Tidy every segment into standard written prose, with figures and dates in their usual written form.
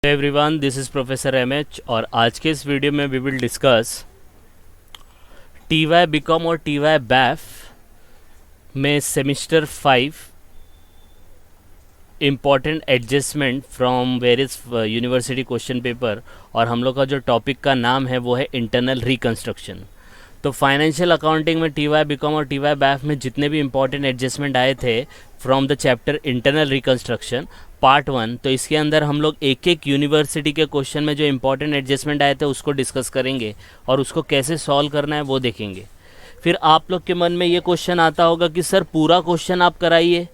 Everyone, this is professor MH और आज के इस वीडियो में we will discuss TY BCom और टीवाई बैफ में semester 5 important adjustment from various university question paper. और हम लोग का जो टॉपिक का नाम है वो है इंटरनल रिकंस्ट्रक्शन। तो फाइनेंशियल अकाउंटिंग में टीवाई बीकॉम और टीवाई बैफ में जितने भी इम्पॉर्टेंट एडजस्टमेंट आए थे from the chapter internal reconstruction part 1, तो इसके अंदर हम लोग एक एक यूनिवर्सिटी के क्वेश्चन में जो इम्पॉर्टेंट एडजस्टमेंट आए थे उसको डिस्कस करेंगे और उसको कैसे सॉल्व करना है वो देखेंगे। फिर आप लोग के मन में ये क्वेश्चन आता होगा कि सर पूरा क्वेश्चन आप कराइए,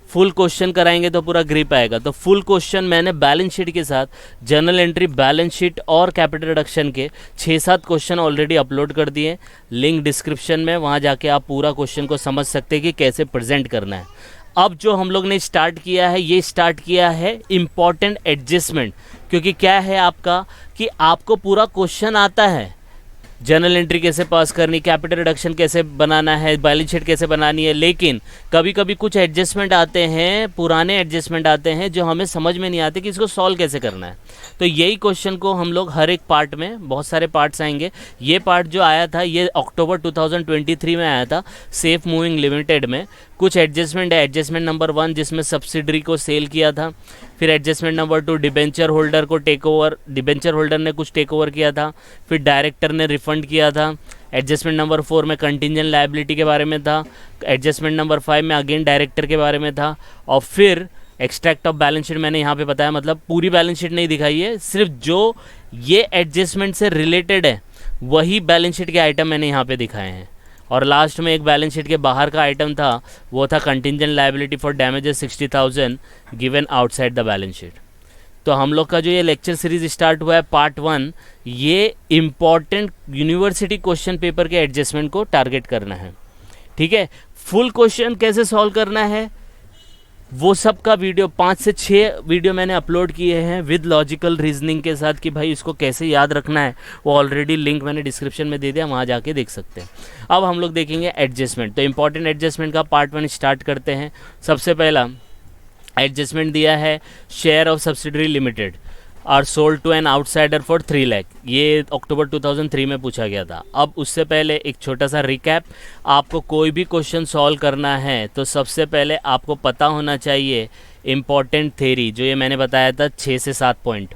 फुल क्वेश्चन कराएंगे तो पूरा ग्रिप आएगा। तो फुल क्वेश्चन मैंने बैलेंस शीट के साथ जर्नल एंट्री, बैलेंस शीट और कैपिटल रिडक्शन के 6-7 क्वेश्चन ऑलरेडी अपलोड कर दिए। लिंक डिस्क्रिप्शन में, वहाँ जाके आप पूरा क्वेश्चन को समझ सकते हैं कि कैसे प्रेजेंट करना है। अब जो हम लोग ने स्टार्ट किया है, ये स्टार्ट किया है इम्पॉर्टेंट एडजस्टमेंट, क्योंकि क्या है आपका कि आपको पूरा क्वेश्चन आता है, जर्नल एंट्री कैसे पास करनी, कैपिटल रिडक्शन कैसे बनाना है, बैलेंस शीट कैसे बनानी है, लेकिन कभी कभी कुछ एडजस्टमेंट आते हैं, पुराने एडजस्टमेंट आते हैं जो हमें समझ में नहीं आते कि इसको सॉल्व कैसे करना है। तो यही क्वेश्चन को हम लोग हर एक पार्ट में, बहुत सारे पार्ट्स आएंगे। ये पार्ट जो आया था ये अक्टूबर 2023 में आया था सेफ मूविंग लिमिटेड में। कुछ एडजस्टमेंट है। एडजस्टमेंट नंबर 1 जिसमें सब्सिडरी को सेल किया था। फिर एडजस्टमेंट नंबर 2 डिबेंचर होल्डर को टेक ओवर, डिबेंचर होल्डर ने कुछ टेक ओवर किया था। फिर डायरेक्टर ने रिफंड किया था। एडजस्टमेंट नंबर 4 में कंटिंजेंट लायबिलिटी के बारे में था। एडजस्टमेंट नंबर 5 में अगेन डायरेक्टर के बारे में था। और फिर एक्सट्रैक्ट ऑफ बैलेंस शीट मैंने यहाँ पे बताया, मतलब पूरी बैलेंस शीट नहीं दिखाई है, सिर्फ जो ये एडजस्टमेंट से रिलेटेड है वही बैलेंस शीट के आइटम मैंने यहाँ पे दिखाए हैं। और लास्ट में एक बैलेंस शीट के बाहर का आइटम था, वो था contingent liability for damages 60,000 given outside the balance sheet. तो हम लोग का जो ये लेक्चर सीरीज स्टार्ट हुआ है पार्ट 1, ये इम्पॉर्टेंट यूनिवर्सिटी क्वेश्चन पेपर के एडजस्टमेंट को टारगेट करना है। ठीक है, फुल क्वेश्चन कैसे सॉल्व करना है वो सब का वीडियो 5 से 6 वीडियो मैंने अपलोड किए हैं विद लॉजिकल रीजनिंग के साथ कि भाई इसको कैसे याद रखना है। वो ऑलरेडी लिंक मैंने डिस्क्रिप्शन में दे दिया, वहाँ जाके देख सकते हैं। अब हम लोग देखेंगे एडजस्टमेंट। तो इम्पॉर्टेंट एडजस्टमेंट का पार्ट 1 स्टार्ट करते हैं। सबसे पहला एडजस्टमेंट दिया है, share of subsidiary limited are sold to an outsider for 3 lakh. ये अक्टूबर 2003 में पूछा गया था। अब उससे पहले एक छोटा सा रिकैप, आपको कोई भी क्वेश्चन सॉल्व करना है तो सबसे पहले आपको पता होना चाहिए इम्पॉर्टेंट थ्योरी, जो ये मैंने बताया था 6 से 7 पॉइंट।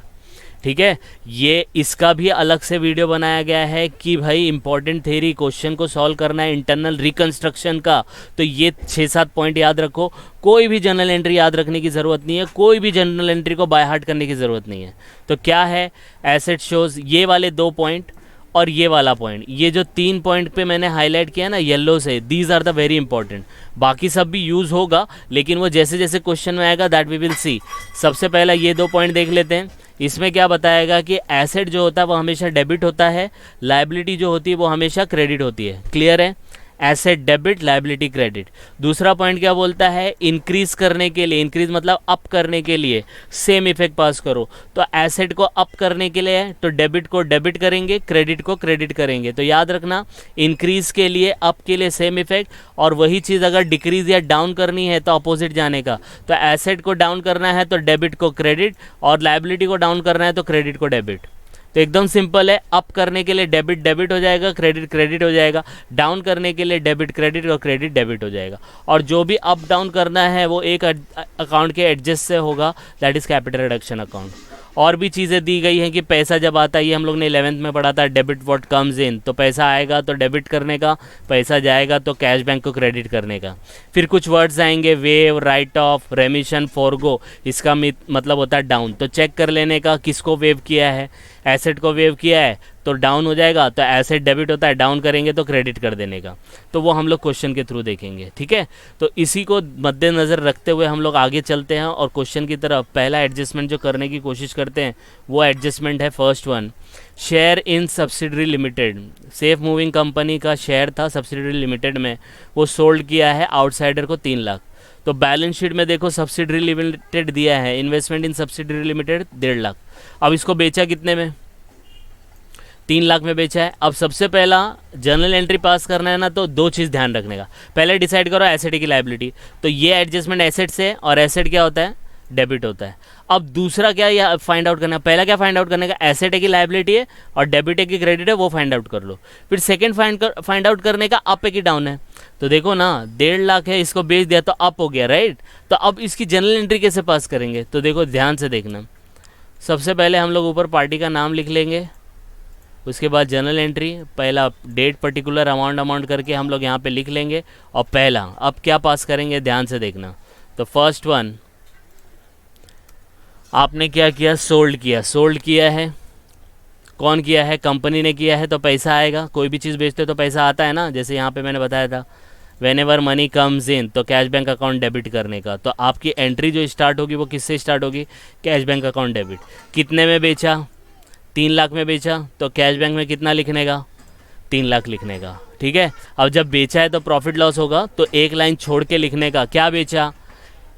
ठीक है, ये इसका भी अलग से वीडियो बनाया गया है कि भाई इंपॉर्टेंट थ्योरी क्वेश्चन को सॉल्व करना है इंटरनल रिकंस्ट्रक्शन का, तो ये 6-7 पॉइंट याद रखो। कोई भी जनरल एंट्री याद रखने की ज़रूरत नहीं है, कोई भी जनरल एंट्री को बाय हार्ट करने की ज़रूरत नहीं है। तो क्या है, एसेट शोज, ये वाले 2 पॉइंट और ये वाला पॉइंट, ये जो 3 पॉइंट पे मैंने हाईलाइट किया ना येलो से, these are the very important. बाकी सब भी यूज़ होगा लेकिन वो जैसे जैसे क्वेश्चन में आएगा दैट वी विल सी। सबसे पहला ये 2 पॉइंट देख लेते हैं। इसमें क्या बताएगा कि एसेट जो होता है वो हमेशा डेबिट होता है, लायबिलिटी जो होती है वो हमेशा क्रेडिट होती है। क्लियर है, एसेट डेबिट, लायबिलिटी क्रेडिट। दूसरा पॉइंट क्या बोलता है, इंक्रीज करने के लिए, इंक्रीज मतलब अप करने के लिए सेम इफेक्ट पास करो। तो एसेट को अप करने के लिए तो डेबिट को डेबिट करेंगे, क्रेडिट को क्रेडिट करेंगे। तो याद रखना, इंक्रीज के लिए, अप के लिए सेम इफेक्ट, और वही चीज़ अगर डिक्रीज या डाउन करनी है तो अपोजिट जाने का। तो एसेट को डाउन करना है तो डेबिट को क्रेडिट, और लायबिलिटी को डाउन करना है तो क्रेडिट को डेबिट। तो एकदम सिंपल है, अप करने के लिए डेबिट डेबिट हो जाएगा, क्रेडिट क्रेडिट हो जाएगा, डाउन करने के लिए डेबिट क्रेडिट और क्रेडिट डेबिट हो जाएगा। और जो भी अप डाउन करना है वो एक अकाउंट के एडजस्ट से होगा, that is capital reduction account. और भी चीज़ें दी गई हैं कि पैसा जब आता है, ये हम लोग ने 11th में पढ़ा था, डेबिट व्हाट कम्स इन, तो पैसा आएगा तो डेबिट करने का, पैसा जाएगा तो कैश बैंक को क्रेडिट करने का। फिर कुछ वर्ड्स आएंगे, वेव, राइट ऑफ, रेमिशन, फॉरगो, इसका मतलब होता है डाउन। तो चेक कर लेने का किसको वेव किया है, एसेट को वेव किया है तो डाउन हो जाएगा, तो एसेट डेबिट होता है, डाउन करेंगे तो क्रेडिट कर देने का। तो वो हम लोग क्वेश्चन के थ्रू देखेंगे। ठीक है, तो इसी को मद्देनज़र रखते हुए हम लोग आगे चलते हैं और क्वेश्चन की तरफ। पहला एडजस्टमेंट जो करने की कोशिश करते हैं वो एडजस्टमेंट है first 1, share in subsidiary limited. Safe moving company का शेयर था सब्सिडरी लिमिटेड में, वो सोल्ड किया है आउटसाइडर को 3 लाख। तो बैलेंस शीट में देखो सब्सिडरी लिमिटेड दिया है, इन्वेस्टमेंट इन सब्सिडरी लिमिटेड 1.5 लाख। अब इसको बेचा कितने में, 3 लाख में बेचा है। अब सबसे पहला जर्नल एंट्री पास करना है ना, तो 2 चीज़ ध्यान रखने का। पहले डिसाइड करो एसेट की लायबिलिटी, तो ये एडजस्टमेंट एसेट से, और एसेट क्या होता है, डेबिट होता है। अब दूसरा क्या या फाइंड आउट करना है, पहला क्या फाइंड आउट करने का, एसेट है कि लायबिलिटी है, और डेबिट है कि क्रेडिट है, वो फाइंड आउट कर लो। फिर सेकंड फाइंड आउट करने का अप है कि डाउन है। तो देखो ना 1.5 लाख है, इसको बेच दिया तो अप हो गया, राइट। तो अब इसकी जनरल एंट्री कैसे पास करेंगे, तो देखो ध्यान से देखना। सबसे पहले हम लोग ऊपर पार्टी का नाम लिख लेंगे, उसके बाद जनरल एंट्री, पहला डेट पर्टिकुलर अमाउंट करके हम लोग यहाँ पे लिख लेंगे। और पहला अब क्या पास करेंगे, ध्यान से देखना। तो फर्स्ट वन आपने क्या किया, सोल्ड किया है। कौन किया है, कंपनी ने किया है, तो पैसा आएगा। कोई भी चीज़ बेचते तो पैसा आता है ना, जैसे यहाँ पे मैंने बताया था when ever money comes in, तो कैश बैंक अकाउंट डेबिट करने का। तो आपकी एंट्री जो स्टार्ट होगी वो किससे स्टार्ट होगी, कैश बैंक अकाउंट डेबिट। कितने में बेचा, 3 लाख में बेचा, तो कैश बैंक में कितना लिखने का, 3 लाख लिखने का, ठीक है। अब जब बेचा है तो प्रॉफिट लॉस होगा, तो एक लाइन छोड़ के लिखने का, क्या बेचा,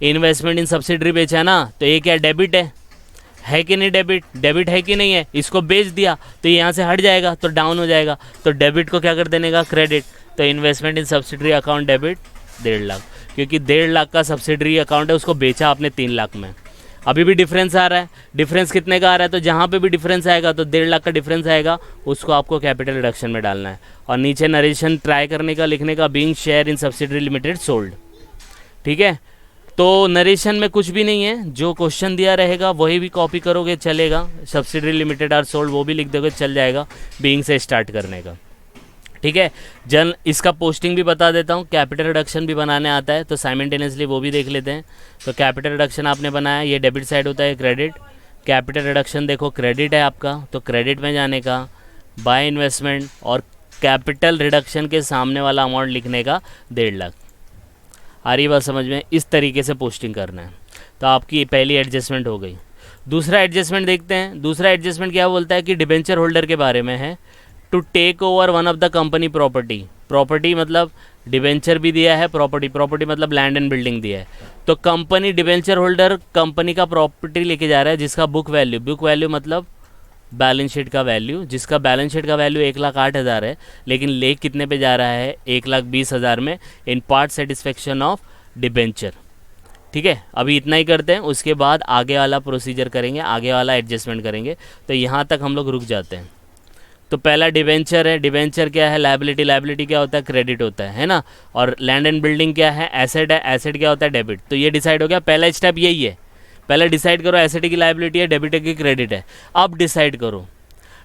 इन्वेस्टमेंट इन सब्सिडरी बेचा ना, तो ये क्या डेबिट है कि नहीं, डेबिट है कि नहीं है, इसको बेच दिया तो ये यहाँ से हट जाएगा तो डाउन हो जाएगा, तो डेबिट को क्या कर देने का, क्रेडिट। तो इन्वेस्टमेंट इन सब्सिडरी अकाउंट डेबिट 1.5 लाख, क्योंकि 1.5 लाख का सब्सिडरी अकाउंट है, उसको बेचा आपने 3 लाख में। अभी भी डिफरेंस आ रहा है, डिफरेंस कितने का आ रहा है, तो जहाँ पे भी डिफरेंस आएगा तो 1.5 लाख का डिफरेंस आएगा, उसको आपको कैपिटल रिडक्शन में डालना है। और नीचे नरेशन ट्राई करने का, लिखने का being share in subsidiary limited sold, ठीक है। तो नरेशन में कुछ भी नहीं है, जो क्वेश्चन दिया रहेगा वही भी कॉपी करोगे चलेगा, सब्सिडरी लिमिटेड आर सोल्ड वो भी लिख दोगे चल जाएगा, बीइंग से स्टार्ट करने का, ठीक है। इसका पोस्टिंग भी बता देता हूँ, कैपिटल रिडक्शन भी बनाने आता है, तो साइमल्टेनियसली वो भी देख लेते हैं। तो कैपिटल रिडक्शन आपने बनाया, ये डेबिट साइड होता है, क्रेडिट। कैपिटल रिडक्शन देखो क्रेडिट है आपका, तो क्रेडिट में जाने का, बाय इन्वेस्टमेंट, और कैपिटल रिडक्शन के सामने वाला अमाउंट लिखने का 1.5 लाख। आ रही बात समझ में, इस तरीके से पोस्टिंग करना है। तो आपकी पहली एडजस्टमेंट हो गई। दूसरा एडजस्टमेंट देखते हैं, दूसरा एडजस्टमेंट क्या बोलता है कि डिबेंचर होल्डर के बारे में है, to take over one of the company property मतलब डिबेंचर भी दिया है, प्रॉपर्टी मतलब लैंड एंड बिल्डिंग दिया है। तो कंपनी डिबेंचर होल्डर कंपनी का प्रॉपर्टी लेके जा रहा है, जिसका बुक वैल्यू मतलब बैलेंस शीट का वैल्यू, जिसका बैलेंस शीट का वैल्यू 1,08,000 है, लेकिन ले कितने पे जा रहा है, 1,20,000 में, in part satisfaction of debenture, ठीक है। अभी इतना ही करते हैं, उसके बाद आगे वाला प्रोसीजर करेंगे, आगे वाला एडजस्टमेंट करेंगे। तो यहाँ तक हम लोग रुक जाते हैं। तो पहला डिबेंचर है, डिबेंचर क्या है, लायबिलिटी क्या होता है, क्रेडिट होता है ना। और लैंड एंड बिल्डिंग क्या है, एसेट है, एसेट क्या होता है, डेबिट। तो ये डिसाइड हो गया, पहला स्टेप यही है, पहले डिसाइड करो एसेट की लायबिलिटी है, डेबिट है कि क्रेडिट है। अब डिसाइड करो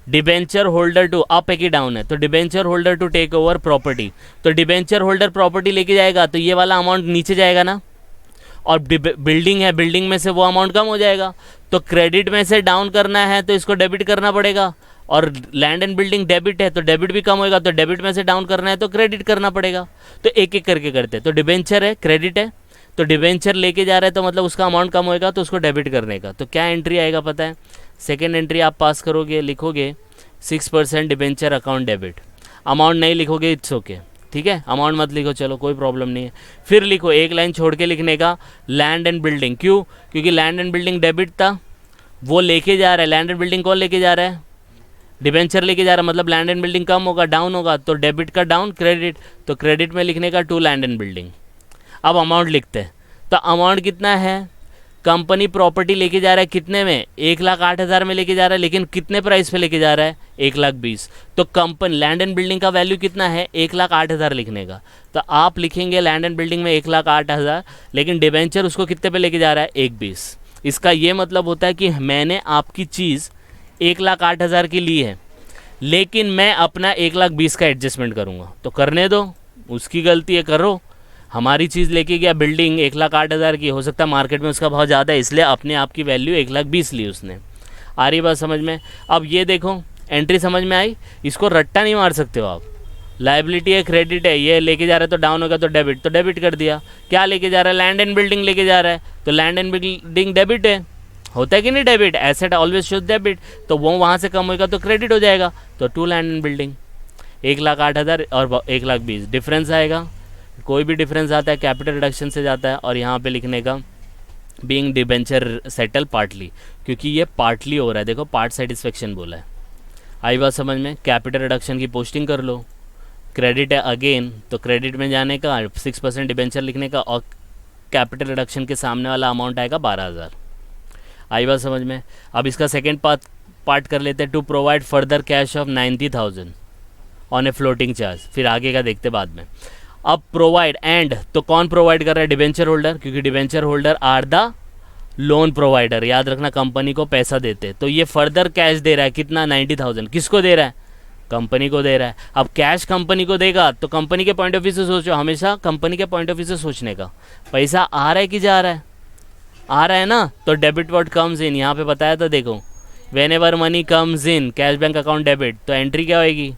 डिबेंचर होल्डर टू अप है कि डाउन है, तो debenture holder to take over property, तो डिबेंचर होल्डर प्रॉपर्टी लेके जाएगा तो ये वाला अमाउंट नीचे जाएगा ना, और बिल्डिंग है, बिल्डिंग में से वो अमाउंट कम हो जाएगा, तो क्रेडिट में से डाउन करना है तो इसको डेबिट करना पड़ेगा, और लैंड एंड बिल्डिंग डेबिट है तो डेबिट भी कम होएगा, तो डेबिट में से डाउन करना है तो क्रेडिट करना पड़ेगा। तो एक एक करके करते हैं। तो डिबेंचर है, क्रेडिट है, तो डिबेंचर लेके जा रहा है तो मतलब उसका अमाउंट कम होएगा, तो उसको डेबिट करने का। तो क्या एंट्री आएगा पता है, सेकेंड एंट्री आप पास करोगे, लिखोगे 6% डिबेंचर अकाउंट डेबिट। अमाउंट नहीं लिखोगे इट्स ओके, ठीक है, अमाउंट मत लिखो, चलो कोई प्रॉब्लम नहीं है। फिर लिखो एक लाइन छोड़ के लिखने का, लैंड एंड बिल्डिंग, क्यों, क्योंकि लैंड एंड बिल्डिंग डेबिट था, वो लेके जा रहा है। लैंड एंड बिल्डिंग कौन लेके जा रहा है, डिबेंचर लेके जा रहा है, मतलब लैंड एंड बिल्डिंग कम होगा, डाउन होगा, तो डेबिट का डाउन, क्रेडिट, तो क्रेडिट में लिखने का टू लैंड एंड बिल्डिंग। अब अमाउंट लिखते हैं, तो अमाउंट कितना है, कंपनी प्रॉपर्टी लेके जा रहा है कितने में, 1,08,000 में लेके जा रहा है, लेकिन कितने प्राइस पे लेके जा रहा है, 1,20,000। तो कंपनी लैंड एंड बिल्डिंग का वैल्यू कितना है, 1,08,000 लिखने का। तो आप लिखेंगे लैंड एंड बिल्डिंग में 1,08,000, लेकिन डिबेंचर उसको कितने पे लेके जा रहा है, 1,20,000। इसका ये मतलब होता है कि मैंने आपकी चीज़ 1,08,000 की ली है, लेकिन मैं अपना 1,20,000 का एडजस्टमेंट करूँगा। तो करने दो, उसकी गलती है, करो। हमारी चीज़ लेके गया बिल्डिंग 1,08,000 की, हो सकता है मार्केट में उसका भाव ज़्यादा है, इसलिए अपने आप की वैल्यू 1,20,000 ली उसने। आ रही बात समझ में। अब ये देखो एंट्री समझ में आई, इसको रट्टा नहीं मार सकते हो आप। लायबिलिटी है, क्रेडिट है, ये लेके जा रहा है तो डाउन होगा, तो डेबिट कर दिया। क्या लेके जा रहा है, लैंड एंड बिल्डिंग लेके जा रहा है, तो लैंड एंड बिल्डिंग डेबिट है, होता है कि नहीं debit, asset always shows debit, तो वो वहाँ से कम होगा तो क्रेडिट हो जाएगा। तो टू लैंड एंड बिल्डिंग 1,08,000 और 1,20,000 डिफरेंस आएगा। कोई भी डिफरेंस आता है कैपिटल रिडक्शन से जाता है, और यहाँ पे लिखने का बीइंग डिबेंचर सेटल पार्टली, क्योंकि ये पार्टली हो रहा है, देखो पार्ट सेटिस्फेक्शन बोला है। आई बात समझ में। कैपिटल रिडक्शन की पोस्टिंग कर लो, क्रेडिट है अगेन, तो क्रेडिट में जाने का 6% डिबेंचर लिखने का, और कैपिटल रिडक्शन के सामने वाला अमाउंट आएगा 12,000। आई बात समझ में। अब इसका सेकेंड पार्ट कर लेते हैं, to provide further cash of 90,000 on a floating charge, फिर आगे का देखते बाद में। अब प्रोवाइड एंड, तो कौन प्रोवाइड कर रहा है? डिबेंचर होल्डर, क्योंकि debenture holder are the loan provider, याद रखना कंपनी को पैसा देते। तो ये फर्दर कैश दे रहा है, कितना? 90,000। किसको दे रहा है? कंपनी को दे रहा है। अब कैश कंपनी को देगा तो कंपनी के पॉइंट ऑफ व्यू से सोचो, हमेशा कंपनी के पॉइंट ऑफ व्यू से सोचने का। पैसा आ रहा है कि जा रहा है? आ रहा है ना, तो डेबिट व्हाट कम्स इन, यहाँ पे बताया था देखो, when ever money comes in cash bank account debit, तो एंट्री क्या होएगी?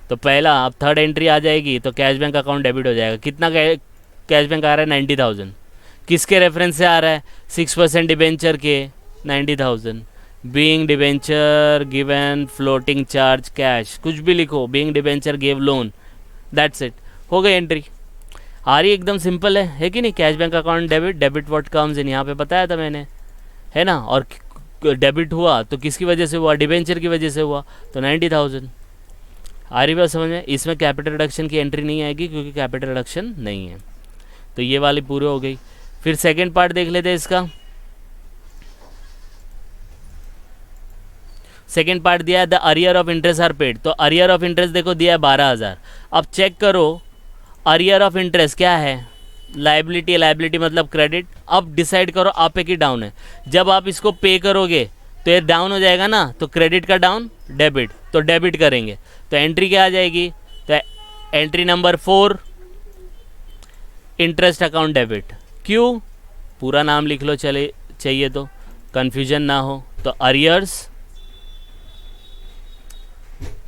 तो पहला, अब थर्ड एंट्री आ जाएगी तो कैश बैंक अकाउंट डेबिट हो जाएगा। कितना कैश बैंक आ रहा है? 90,000। किसके रेफरेंस से आ रहा है? 6% डिबेंचर के 90,000। Being debenture given floating charge cash, कुछ भी लिखो, being debenture give loan, that's it, हो गई एंट्री। आ रही एकदम सिंपल है कि नहीं? Cash bank account debit, debit what comes in, यहाँ पे बताया था मैंने, है ना। और डेबिट हुआ तो किसकी वजह से हुआ? डिबेंचर की वजह से हुआ, तो 90,000। आ रही बात समझ में। इसमें कैपिटल रिडक्शन की एंट्री नहीं आएगी क्योंकि कैपिटल रिडक्शन नहीं है। तो ये वाली पूरी हो गई। फिर सेकेंड पार्ट देख लेते हैं इसका। सेकेंड पार्ट दिया है the arrear of interest are paid, तो अरियर ऑफ इंटरेस्ट देखो दिया है 12,000। अब चेक करो अरियर ऑफ इंटरेस्ट क्या है? लाइबिलिटी, लाइबिलिटी मतलब क्रेडिट। अब डिसाइड करो आप है कि डाउन है। जब आप इसको पे करोगे तो ये डाउन हो जाएगा ना, तो क्रेडिट का डाउन, डेबिट, तो डेबिट करेंगे तो एंट्री क्या आ जाएगी? तो entry number 4 interest account debit. क्यों? पूरा नाम लिख लो चले, चाहिए तो कन्फ्यूजन ना हो। तो arrears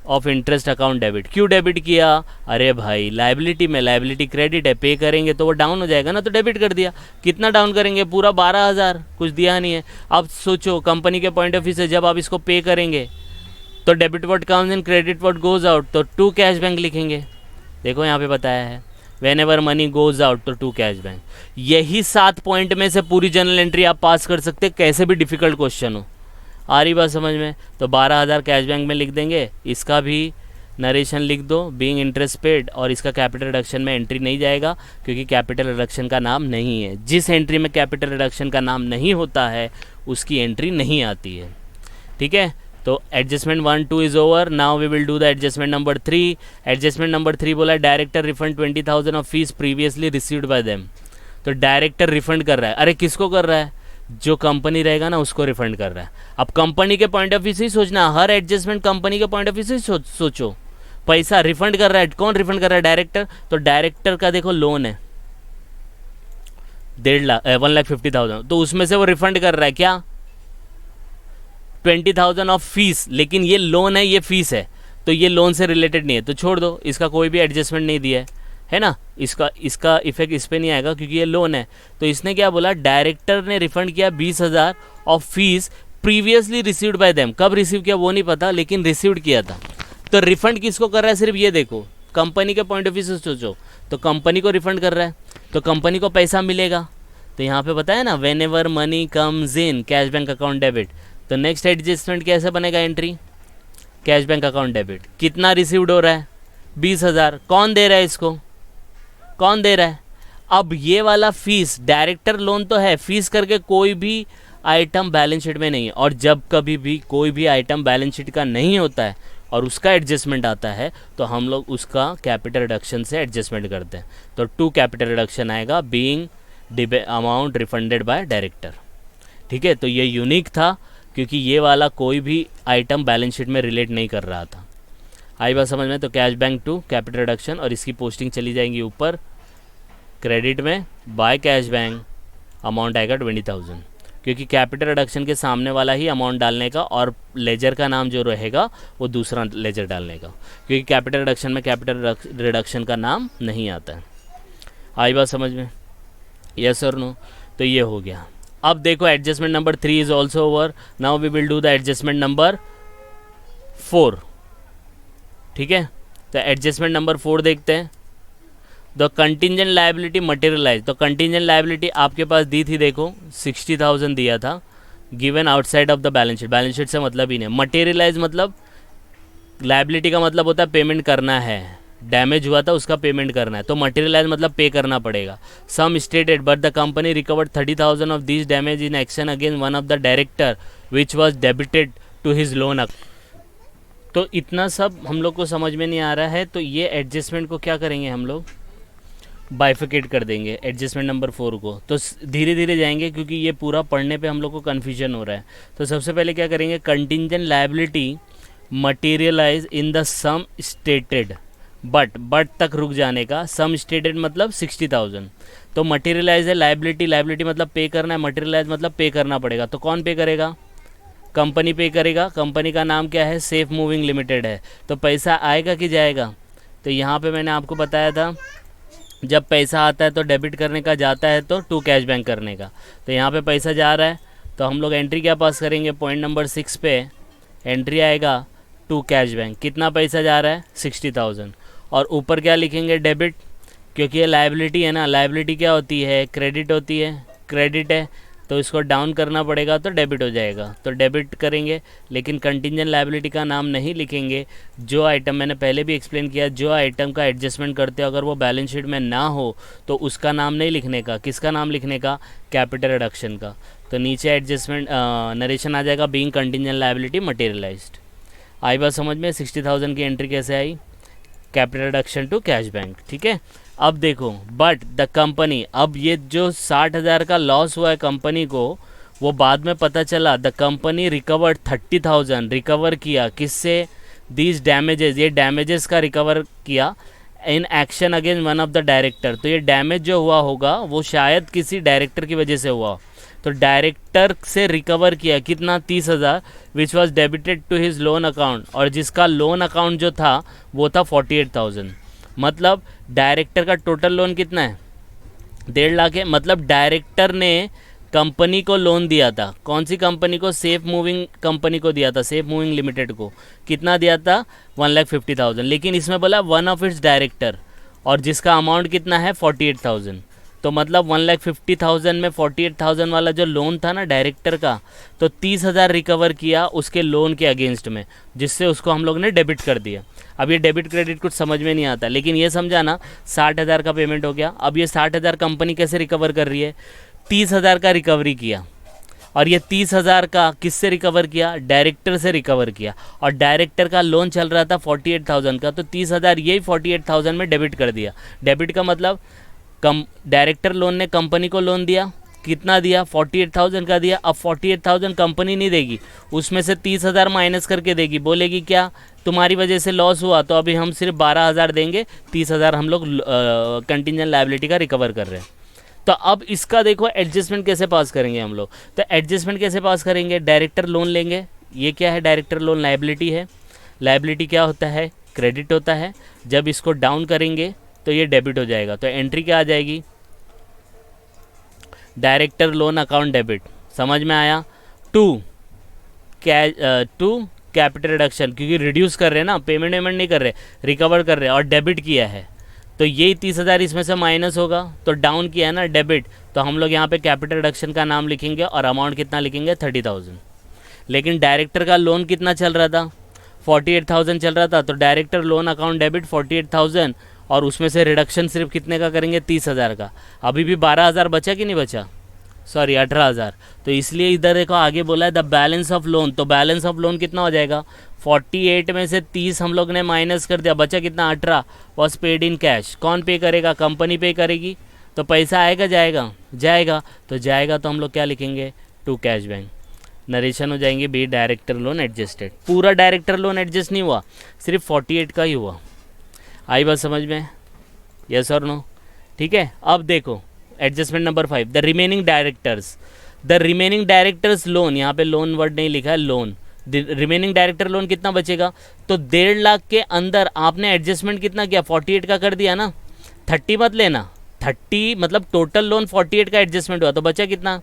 of interest account debit. क्यों डेबिट किया? अरे भाई लाइबिलिटी में, लाइबिलिटी क्रेडिट है, पे करेंगे तो वो डाउन हो जाएगा ना, तो डेबिट कर दिया। कितना डाउन करेंगे? पूरा 12,000, कुछ दिया नहीं है। अब सोचो कंपनी के पॉइंट ऑफ व्यू से, जब आप इसको पे करेंगे तो debit what comes in, credit what goes out, तो टू कैश बैंक लिखेंगे। देखो यहाँ पे बताया है when ever money goes out तो टू कैश बैंक। यही 7 पॉइंट में से पूरी जनरल एंट्री आप पास कर सकते, कैसे भी डिफिकल्ट क्वेश्चन हो। आ रही बात समझ में। तो 12,000 कैश बैंक में लिख देंगे, इसका भी नरेशन लिख दो बीइंग इंटरेस्ट पेड, और इसका कैपिटल रिडक्शन में एंट्री नहीं जाएगा क्योंकि कैपिटल रिडक्शन का नाम नहीं है। जिस एंट्री में कैपिटल रिडक्शन का नाम नहीं होता है उसकी एंट्री नहीं आती है। ठीक है, तो adjustment 1 2 is over. Now we will do the adjustment number 3। Adjustment number 3 बोला director refund 20,000 of fees previously received by them. तो डायरेक्टर रिफंड कर रहा है। अरे किसको कर रहा है? जो कंपनी रहेगा ना उसको रिफंड कर रहा है। अब कंपनी के पॉइंट ऑफ व्यू से ही सोचना, हर एडजस्टमेंट कंपनी के पॉइंट ऑफ व्यू से ही सोचो। पैसा रिफंड कर रहा है, कौन रिफंड कर रहा है? डायरेक्टर। तो डायरेक्टर का देखो लोन है 1,50,000, तो उसमें से वो रिफंड कर रहा है क्या? 20,000 ऑफ फीस, लेकिन ये लोन है, ये फीस है, तो ये लोन से रिलेटेड नहीं है, तो छोड़ दो, इसका कोई भी एडजस्टमेंट नहीं दिया है ना। इसका इफेक्ट इस पर नहीं आएगा क्योंकि ये लोन है। तो इसने क्या बोला? डायरेक्टर ने रिफंड किया 20,000 of fees previously received by them. कब रिसीव किया वो नहीं पता, लेकिन रिसीव्ड किया था। तो रिफंड किसको कर रहा है? सिर्फ ये देखो, कंपनी के पॉइंट ऑफ व्यू से सोचो, तो कंपनी को रिफंड कर रहा है, तो कंपनी को पैसा मिलेगा। तो यहाँ पे बताया ना when ever money comes in cash bank account debit. तो नेक्स्ट एडजस्टमेंट कैसे बनेगा? Entry cash bank account debit. कितना रिसीव्ड हो रहा है? 20,000। कौन दे रहा है इसको? कौन दे रहा है? अब ये वाला फीस, डायरेक्टर लोन तो है, फीस करके कोई भी आइटम बैलेंस शीट में नहीं है। और जब कभी भी कोई भी आइटम बैलेंस शीट का नहीं होता है और उसका एडजस्टमेंट आता है तो हम लोग उसका कैपिटल रिडक्शन से एडजस्टमेंट करते हैं। तो 2 कैपिटल रिडक्शन आएगा being amount refunded by director. ठीक है, तो ये यूनिक था क्योंकि ये वाला कोई भी आइटम बैलेंस शीट में रिलेट नहीं कर रहा था। आई बात समझ में। तो कैश बैंक 2 कैपिटल रिडक्शन, और इसकी पोस्टिंग चली जाएंगी ऊपर क्रेडिट में बाय कैश बैंक, अमाउंट आएगा 20,000 क्योंकि कैपिटल रिडक्शन के सामने वाला ही अमाउंट डालने का और लेजर का नाम जो रहेगा वो दूसरा लेजर डालने का, क्योंकि कैपिटल रिडक्शन में कैपिटल रिडक्शन का नाम नहीं आता है। आई बात समझ में? यस और नो? तो ये हो गया। अब देखो adjustment number 3 is also over. Now we will do the adjustment number 4। ठीक है, तो एडजस्टमेंट नंबर 4 देखते हैं। The contingent liability materialize. तो कंटिंजेंट लायबिलिटी आपके पास दी थी, देखो 60,000 दिया था, given outside of the balance sheet. Balance sheet से मतलब ही नहीं। मटेरियलाइज मतलब लायबिलिटी का मतलब होता है पेमेंट करना है, डैमेज हुआ था उसका पेमेंट करना है, तो मटेरियलाइज मतलब पे करना पड़ेगा। Some stated but the company recovered 30,000 of this damage in action against one of the director which was debited to his loan. तो इतना सब हम लोग को समझ में नहीं आ रहा है, तो ये एडजस्टमेंट को क्या करेंगे हम लोग, बाइफिकेट कर देंगे एडजस्टमेंट नंबर 4 को। तो धीरे धीरे जाएंगे क्योंकि ये पूरा पढ़ने पे हम लोग को कन्फ्यूजन हो रहा है। तो सबसे पहले क्या करेंगे, contingent liability materialize in the sum stated, but तक रुक जाने का, सम स्टेटेड मतलब 60,000। तो मटेरियलाइज है लायबिलिटी, लायबिलिटी मतलब पे करना है, मटेरियलाइज मतलब पे करना पड़ेगा। तो कौन पे करेगा, कंपनी पे करेगा। कंपनी का नाम क्या है, सेफ मूविंग लिमिटेड है। तो पैसा आएगा कि जाएगा, तो यहाँ पे मैंने आपको बताया था जब पैसा आता है तो डेबिट करने का, जाता है तो टू कैश बैंक करने का। तो यहाँ पे पैसा जा रहा है तो हम लोग एंट्री क्या पास करेंगे, पॉइंट नंबर 6 पे एंट्री आएगा टू कैश बैंक। कितना पैसा जा रहा है, 60,000। और ऊपर क्या लिखेंगे, डेबिट, क्योंकि ये लायबिलिटी है ना, लायबिलिटी क्या होती है, क्रेडिट होती है, क्रेडिट है तो इसको डाउन करना पड़ेगा तो डेबिट हो जाएगा, तो डेबिट करेंगे। लेकिन कंटिंजेंट लायबिलिटी का नाम नहीं लिखेंगे। जो आइटम मैंने पहले भी एक्सप्लेन किया, जो आइटम का एडजस्टमेंट करते हो अगर वो बैलेंस शीट में ना हो तो उसका नाम नहीं लिखने का। किसका नाम लिखने का, कैपिटल रिडक्शन का। तो नीचे एडजस्टमेंट नरेशन आ जाएगा, बीइंग कंटिंजेंट लायबिलिटी मटेरियलाइज्ड। आई बात समझ में, 60,000 की एंट्री कैसे आई, capital reduction to cash bank. ठीक है, अब देखो, बट द कंपनी, अब ये जो 60,000 का लॉस हुआ है कंपनी को, वो बाद में पता चला द कंपनी रिकवर्ड 30,000, रिकवर किया किससे, दीज डैमेजेस, ये डैमेजेस का रिकवर किया इन action against one of the director. तो ये डैमेज जो हुआ होगा वो शायद किसी डायरेक्टर की वजह से हुआ। तो डायरेक्टर से रिकवर किया कितना, 30,000, which was debited to his loan account, और जिसका लोन अकाउंट जो था वो था 48,000। मतलब डायरेक्टर का टोटल लोन कितना है, 1.5 लाख है। मतलब डायरेक्टर ने कंपनी को लोन दिया था, कौन सी कंपनी को, सेफ मूविंग कंपनी को दिया था, सेफ मूविंग लिमिटेड को। कितना दिया था, 1,50,000। लेकिन इसमें बोला वन ऑफ इट्स डायरेक्टर, और जिसका अमाउंट कितना है 48,000। तो मतलब 1,50,000 में 48,000 वाला जो लोन था ना डायरेक्टर का, तो 30,000 रिकवर किया उसके लोन के अगेंस्ट में, जिससे उसको हम लोग ने डेबिट कर दिया। अब ये डेबिट क्रेडिट कुछ समझ में नहीं आता, लेकिन ये समझा ना, 60,000 का पेमेंट हो गया। अब ये 60,000 कंपनी कैसे रिकवर कर रही है, 30,000 का रिकवरी किया, और ये 30,000 का किससे रिकवर किया, डायरेक्टर से रिकवर किया। और डायरेक्टर का लोन चल रहा था 48,000 का, तो 30,000 यही 48,000 में डेबिट कर दिया। डेबिट का मतलब डायरेक्टर लोन ने कंपनी को लोन दिया, कितना दिया, 48,000 का दिया। अब 48,000 कंपनी नहीं देगी, उसमें से 30,000 माइनस करके देगी। बोलेगी क्या, तुम्हारी वजह से लॉस हुआ तो अभी हम सिर्फ 12,000 देंगे, 30,000 हम लोग कंटिंजेंट लायबिलिटी का रिकवर कर रहे हैं। तो अब इसका देखो एडजस्टमेंट कैसे पास करेंगे हम लोग। तो एडजस्टमेंट कैसे पास करेंगे, डायरेक्टर लोन लेंगे। ये क्या है, डायरेक्टर लोन लायबिलिटी है। लायबिलिटी क्या होता है, क्रेडिट होता है। जब इसको डाउन करेंगे तो ये डेबिट हो जाएगा। तो एंट्री क्या आ जाएगी, डायरेक्टर लोन अकाउंट डेबिट। समझ में आया, टू कैपिटल रिडक्शन, क्योंकि रिड्यूस कर रहे हैं ना, पेमेंट नहीं कर रहे, रिकवर कर रहे हैं, और डेबिट किया है तो यही 30,000 इसमें से माइनस होगा। तो डाउन किया है ना डेबिट, तो हम लोग यहाँ पे कैपिटल रिडक्शन का नाम लिखेंगे और अमाउंट कितना लिखेंगे, 30,000। लेकिन डायरेक्टर का लोन कितना चल रहा था, 48,000 चल रहा था। तो डायरेक्टर लोन अकाउंट डेबिट 48,000, और उसमें से रिडक्शन सिर्फ कितने का करेंगे, 30,000 का। अभी भी 12,000 बचा कि नहीं बचा, सॉरी 18,000। तो इसलिए इधर देखो आगे बोला है द बैलेंस ऑफ लोन। तो बैलेंस ऑफ लोन कितना हो जाएगा, 48 में से 30 हम लोग ने माइनस कर दिया, बचा कितना, 18, वॉज पेड इन कैश। कौन पे करेगा, कंपनी पे करेगी। तो पैसा आएगा जाएगा, जाएगा। तो जाएगा तो हम लोग क्या लिखेंगे, टू कैश बैंक। नरेशन हो जाएंगे बी डायरेक्टर लोन एडजस्टेड। पूरा डायरेक्टर लोन एडजस्ट नहीं हुआ, सिर्फ 48 का ही हुआ। आई बात समझ में, यस और नो। ठीक है, अब देखो adjustment number 5, the remaining directors loan. यहाँ पे लोन वर्ड नहीं लिखा है, लोन। रिमेनिंग डायरेक्टर लोन कितना बचेगा, तो 1.5 लाख के अंदर आपने एडजस्टमेंट कितना किया, 48 का कर दिया ना। 30 मत लेना, 30 मतलब टोटल लोन 48 का एडजस्टमेंट हुआ, तो बचा कितना,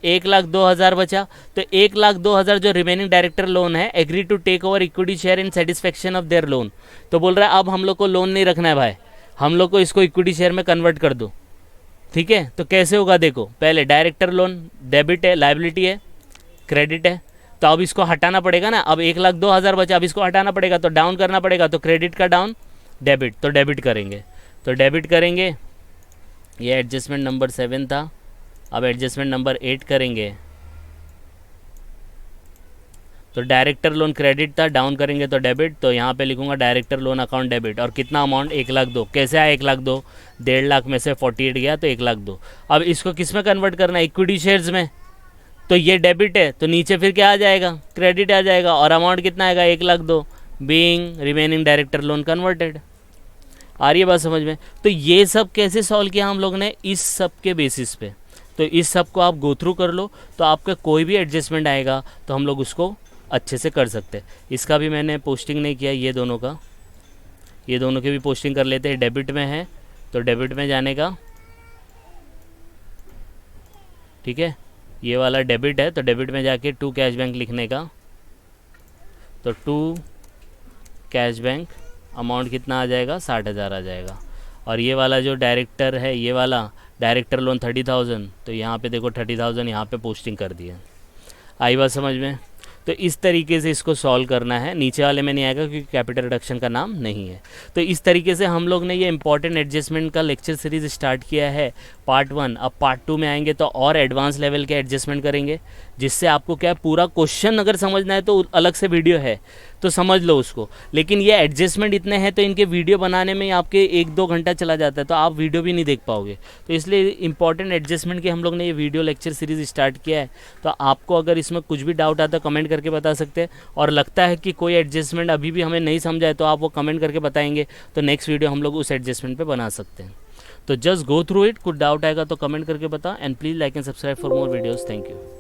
1,02,000 बचा। तो 1,02,000 जो रिमेनिंग डायरेक्टर लोन है, agree to take over equity share in satisfaction of their loan. तो बोल रहा है अब हम लोग को लोन नहीं रखना है भाई, हम लोग को इसको इक्विटी शेयर में कन्वर्ट कर दो। ठीक है, तो कैसे होगा देखो, पहले डायरेक्टर लोन डेबिट है, लायबिलिटी है, क्रेडिट है। तो अब इसको हटाना पड़ेगा ना, अब 1,02,000 बचा, अब इसको हटाना पड़ेगा, तो डाउन करना पड़ेगा। तो क्रेडिट का डाउन, डेबिट, तो डेबिट करेंगे, तो डेबिट करेंगे, ये एडजस्टमेंट नंबर 7 था। अब एडजस्टमेंट नंबर 8 करेंगे, तो डायरेक्टर लोन क्रेडिट था, डाउन करेंगे तो डेबिट, तो यहाँ पे लिखूंगा डायरेक्टर लोन अकाउंट डेबिट। और कितना अमाउंट, 1,02,000। कैसे आया 1,02,000? 1,50,000 में से 48 गया तो 1,02,000। अब इसको किस में कन्वर्ट करना है, इक्विटी शेयर्स में, तो ये डेबिट है तो नीचे फिर क्या आ जाएगा, क्रेडिट आ जाएगा। और अमाउंट कितना आएगा, 1,02,000 being remaining director loan converted. आ रही है बात समझ में? तो ये सब कैसे सॉल्व किया हम लोग ने, इस सब के बेसिस पे। तो इस सब को आप गो थ्रू कर लो, तो आपका कोई भी एडजस्टमेंट आएगा तो हम लोग उसको अच्छे से कर सकते हैं। इसका भी मैंने पोस्टिंग नहीं किया, ये दोनों का, ये दोनों की भी पोस्टिंग कर लेते हैं। डेबिट में है तो डेबिट में जाने का, ठीक है, ये वाला डेबिट है तो डेबिट में जाके टू कैश बैंक लिखने का, तो टू कैश बैंक अमाउंट कितना आ जाएगा, 60,000 आ जाएगा। और ये वाला जो डायरेक्टर है, ये वाला डायरेक्टर लोन 30,000, तो यहाँ पे देखो 30,000 यहाँ पे पोस्टिंग कर दिया। आई बात समझ में? तो इस तरीके से इसको सॉल्व करना है। नीचे वाले में नहीं आएगा क्योंकि कैपिटल रिडक्शन का नाम नहीं है। तो इस तरीके से हम लोग ने ये इंपॉर्टेंट एडजस्टमेंट का लेक्चर सीरीज स्टार्ट किया है, पार्ट 1। अब पार्ट 2 में आएंगे तो और एडवांस लेवल के एडजस्टमेंट करेंगे, जिससे आपको क्या पूरा क्वेश्चन अगर समझना है तो अलग से वीडियो है तो समझ लो उसको। लेकिन ये एडजस्टमेंट इतने हैं तो इनके वीडियो बनाने में आपके 1-2 घंटा चला जाता है, तो आप वीडियो भी नहीं देख पाओगे। तो इसलिए इंपॉर्टेंट एडजस्टमेंट की हम लोग ने ये वीडियो लेक्चर सीरीज स्टार्ट किया है। तो आपको अगर इसमें कुछ भी डाउट आता है कमेंट करके बता सकते हैं, और लगता है कि कोई एडजस्टमेंट अभी भी हमें नहीं समझा है तो आप वो कमेंट करके बताएंगे, तो नेक्स्ट वीडियो हम लोग उस एडजस्टमेंट पे बना सकते हैं। तो जस्ट गो थ्रू इट, कुछ डाउट आएगा तो कमेंट करके बता, and please like and subscribe for more videos. Thank you.